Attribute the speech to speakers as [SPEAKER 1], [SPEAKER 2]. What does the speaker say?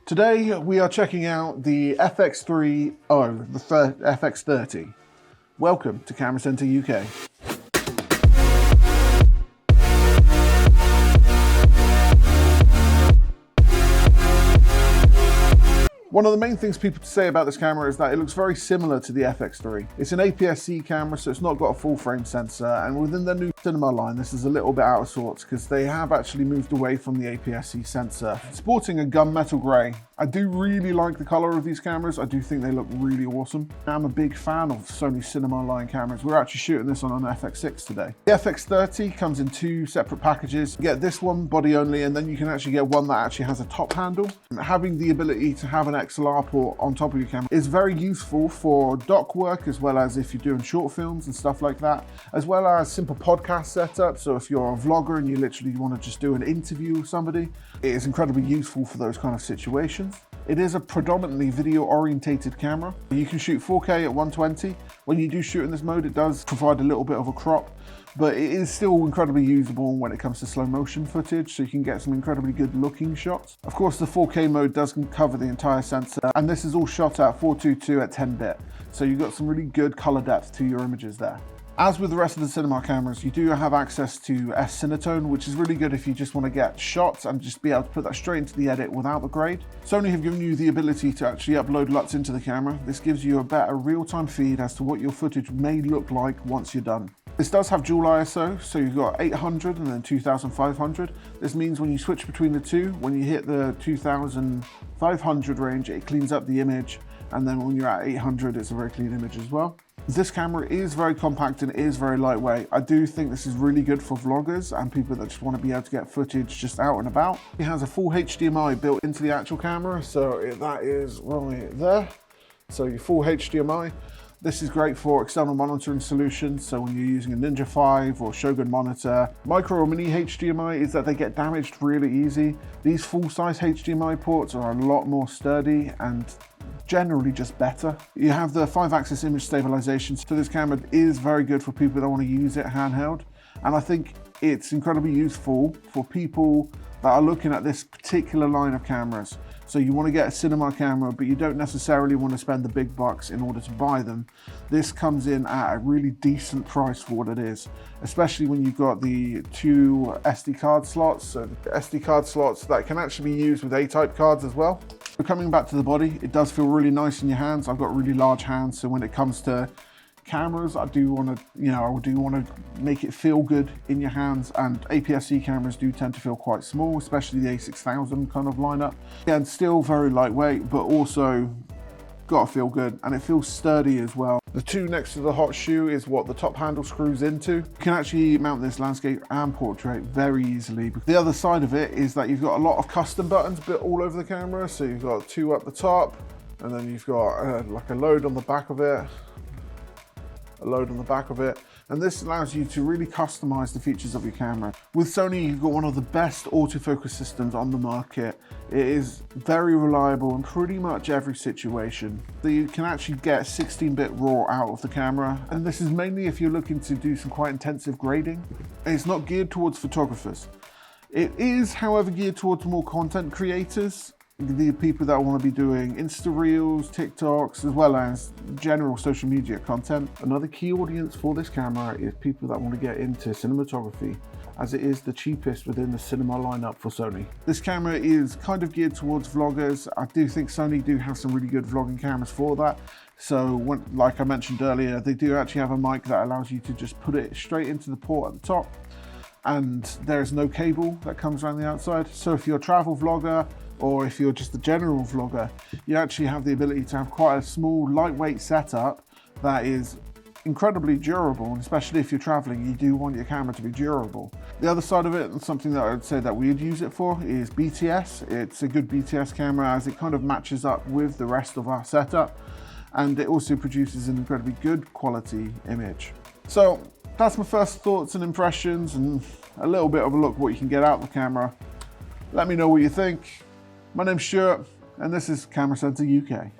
[SPEAKER 1] Today we are checking out the FX30, the FX30. Welcome to Camera Centre UK. One of the main things people say about this camera is that it looks very similar to the FX3. It's an APS-C camera, so it's not got a full frame sensor, and within the new cinema line, this is a little bit out of sorts because they have actually moved away from the APS-C sensor. Sporting a gunmetal grey, I do really like the color of these cameras. I do think they look really awesome. I'm a big fan of Sony cinema line cameras. We're actually shooting this on an FX6 today. The FX30 comes in two separate packages. You get this one body only, and then you can actually get one that actually has a top handle. Having the ability to have an XLR port on top of your camera is very useful for dock work, as well as if you're doing short films and stuff like that, as well as simple podcast setup. So if you're a vlogger and you literally want to just do an interview with somebody, it is incredibly useful for those kind of situations. It is a predominantly video orientated camera. You can shoot 4K at 120. When you do shoot in this mode, it does provide a little bit of a crop, but it is still incredibly usable when it comes to slow motion footage, so you can get some incredibly good looking shots. Of course, the 4K mode does cover the entire sensor, and this is all shot at 422 at 10-bit. So you've got some really good color depth to your images there. As with the rest of the cinema cameras, you do have access to S-Cinetone, which is really good if you just want to get shots and just be able to put that straight into the edit without the grade. Sony have given you the ability to actually upload LUTs into the camera. This gives you a better real-time feed as to what your footage may look like once you're done. This does have dual ISO, so you've got 800 and then 2500. This means when you switch between the two, when you hit the 2500 range, it cleans up the image, and then when you're at 800, it's a very clean image as well. This camera is very compact and is very lightweight. I do think this is really good for vloggers and people that just want to be able to get footage just out and about. It has a full HDMI built into the actual camera, so that is right there. So your full HDMI. This is great for external monitoring solutions, so when you're using a Ninja 5 or Shogun monitor. Micro or mini HDMI is that they get damaged really easy. These full-size HDMI ports are a lot more sturdy and generally just better. You have the 5-axis image stabilization, so this camera is very good for people that want to use it handheld, and I think it's incredibly useful for people that are looking at this particular line of cameras. So you want to get a cinema camera, but you don't necessarily want to spend the big bucks in order to buy them. This comes in at a really decent price for what it is, especially when you've got the two SD card slots. So the SD card slots that can actually be used with A-type cards as well. But coming back to the body, it does feel really nice in your hands. I've got really large hands, so when it comes to cameras, I do want to, make it feel good in your hands, and APS-C cameras do tend to feel quite small, especially the A6000 kind of lineup. And still very lightweight, but also gotta feel good, and it feels sturdy as well. The two next to the hot shoe is what the top handle screws into. You can actually mount this landscape and portrait very easily. The other side of it is that you've got a lot of custom buttons built all over the camera. So you've got two up the top, and then you've got like a load on the back of it, and this allows you to really customize the features of your camera. With Sony, you've got one of the best autofocus systems on the market. It is very reliable in pretty much every situation. So you can actually get 16-bit RAW out of the camera, and this is mainly if you're looking to do some quite intensive grading. It's not geared towards photographers. It is, however, geared towards more content creators, the people that want to be doing Insta Reels, TikToks, as well as general social media content. Another key audience for this camera is people that want to get into cinematography, as it is the cheapest within the cinema lineup for Sony. This camera is kind of geared towards vloggers. I do think Sony do have some really good vlogging cameras for that. So like I mentioned earlier, they do actually have a mic that allows you to just put it straight into the port at the top, and there's no cable that comes around the outside. So if you're a travel vlogger, or if you're just a general vlogger, you actually have the ability to have quite a small, lightweight setup that is incredibly durable, and especially if you're traveling, you do want your camera to be durable. The other side of it, and something that I would say that we'd use it for, is BTS. It's a good BTS camera as it kind of matches up with the rest of our setup, and it also produces an incredibly good quality image. So that's my first thoughts and impressions, and a little bit of a look what you can get out of the camera. Let me know what you think. My name's Stuart, and this is Camera Centre UK.